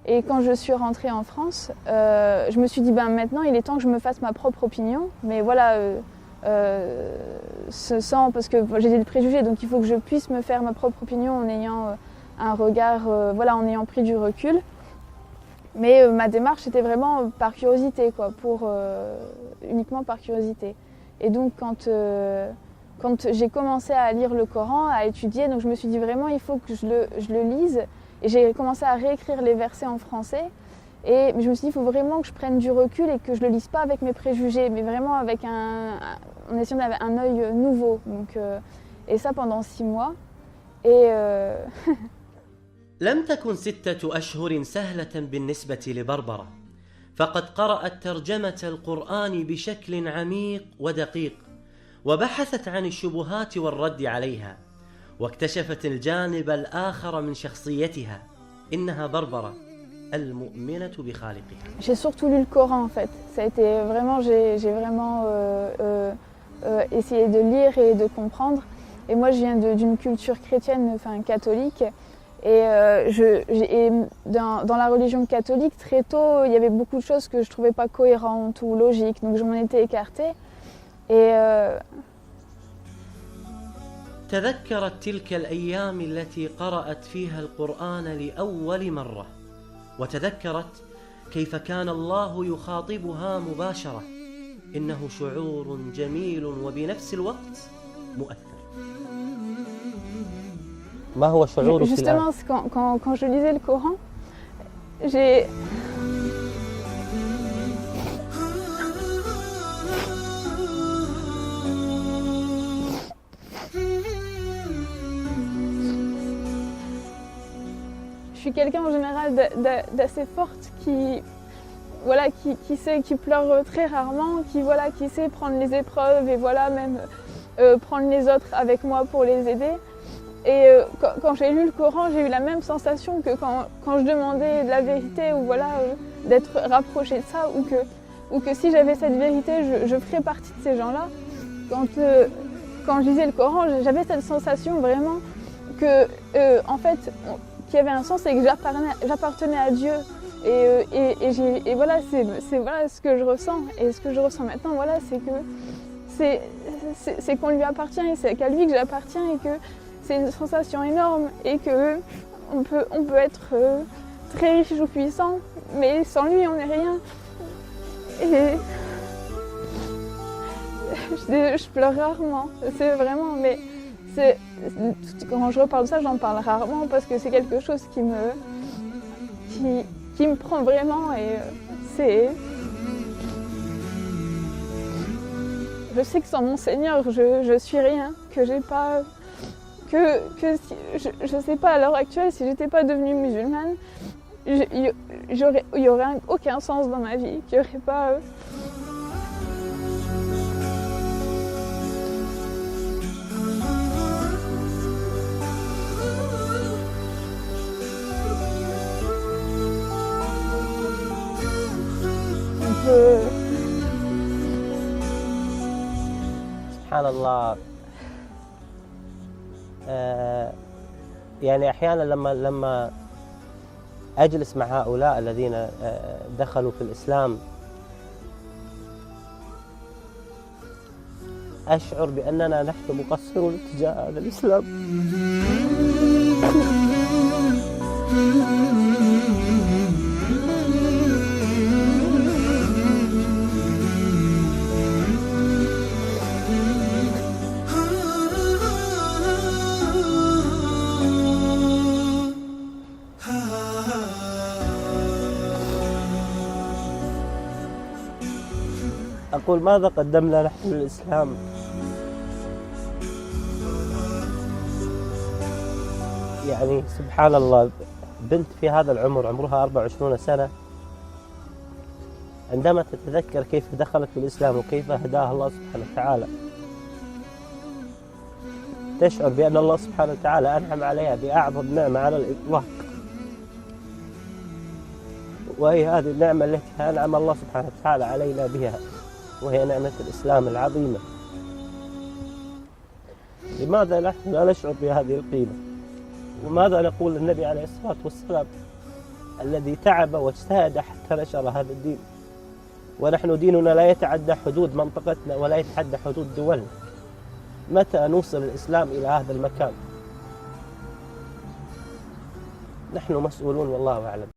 Et quand je suis rentrée en France, je me suis dit maintenant il est temps que je me fasse ma propre opinion. Mais voilà, parce que j'ai des préjugés, donc il faut que je puisse me faire ma propre opinion en ayant un regard, en ayant pris du recul. Mais ma démarche était vraiment par curiosité, uniquement par curiosité. Et donc quand j'ai commencé à lire le Coran, à étudier, donc je me suis dit vraiment il faut que je le lise. Et j'ai commencé à réécrire les versets en français. Et je me suis dit il faut vraiment que je prenne du recul et que je le lise pas avec mes préjugés, mais vraiment avec en essayant d'avoir un œil nouveau. Donc, et ça pendant 6 mois. Et لم تكن 6 أشهر سهلة بالنسبة لبربرة، فقد قرأت ترجمة القرآن بشكل عميق ودقيق، وبحثت عن الشبهات والرد عليها، واكتشفت الجانب الآخر من شخصيتها. إنها بربرة المؤمنة بخالقها. J'ai surtout lu le Coran en fait. Ça a été vraiment, j'ai vraiment essayé de lire et de comprendre. Et moi, je viens d'une culture chrétienne, catholique. Et dans la religion catholique, très tôt, il y avait beaucoup de choses que je ne trouvais pas cohérentes ou logiques, donc je m'en étais écartée. Et تذكرت تلك الأيام التي قرأت فيها القرآن لأول مرة، وتذكرت كيف كان الله يخاطبها مباشرة. إنه شعور جميل وبنفس الوقت مؤثر. ما هو شعورك Justement, quand je lisais le Coran, j'ai... Je suis quelqu'un en général d'assez forte qui pleure très rarement, qui sait prendre les épreuves et même prendre les autres avec moi pour les aider. Et quand j'ai lu le Coran, j'ai eu la même sensation que quand je demandais de la vérité ou d'être rapprochée de ça, ou que si j'avais cette vérité, je ferais partie de ces gens-là. Quand je lisais le Coran, j'avais cette sensation vraiment que en fait, qu'il y avait un sens et que j'appartenais à Dieu. Et voilà, c'est voilà ce que je ressens. Et ce que je ressens maintenant, c'est que c'est qu'on lui appartient et c'est qu'à lui que j'appartiens et que c'est une sensation énorme et que on peut être très riche ou puissant, mais sans lui on n'est rien. Et je pleure rarement, c'est vraiment, mais quand je reparle de ça, j'en parle rarement parce que c'est quelque chose qui me prend vraiment et c'est... Je sais que sans mon Seigneur, je suis rien, que j'ai pas... je sais pas à l'heure actuelle, si j'étais pas devenue musulmane, il y aurait aucun sens dans ma vie, qu'il y aurait pas... سبحان الله. يعني أحيانا لما أجلس مع هؤلاء الذين دخلوا في الإسلام أشعر بأننا نحن مقصرون تجاه هذا الإسلام. أقول ماذا قدمنا نحن للإسلام؟ يعني سبحان الله، بنت في هذا العمر عمرها 24 سنة عندما تتذكر كيف دخلت في الإسلام وكيف هداها الله سبحانه وتعالى تشعر بأن الله سبحانه وتعالى أنعم عليها بأعظم نعمة على الإطلاق، وهي هذه النعمة التي أنعم الله سبحانه وتعالى علينا بها، وهي نعمة الإسلام العظيمة. لماذا نحن لا نشعر بهذه القيمة؟ وماذا نقول للنبي عليه الصلاة والسلام الذي تعب واجتهد حتى نشر هذا الدين. ونحن ديننا لا يتعدى حدود منطقتنا ولا يتعدى حدود دولنا. متى نوصل الإسلام إلى هذا المكان؟ نحن مسؤولون والله أعلم.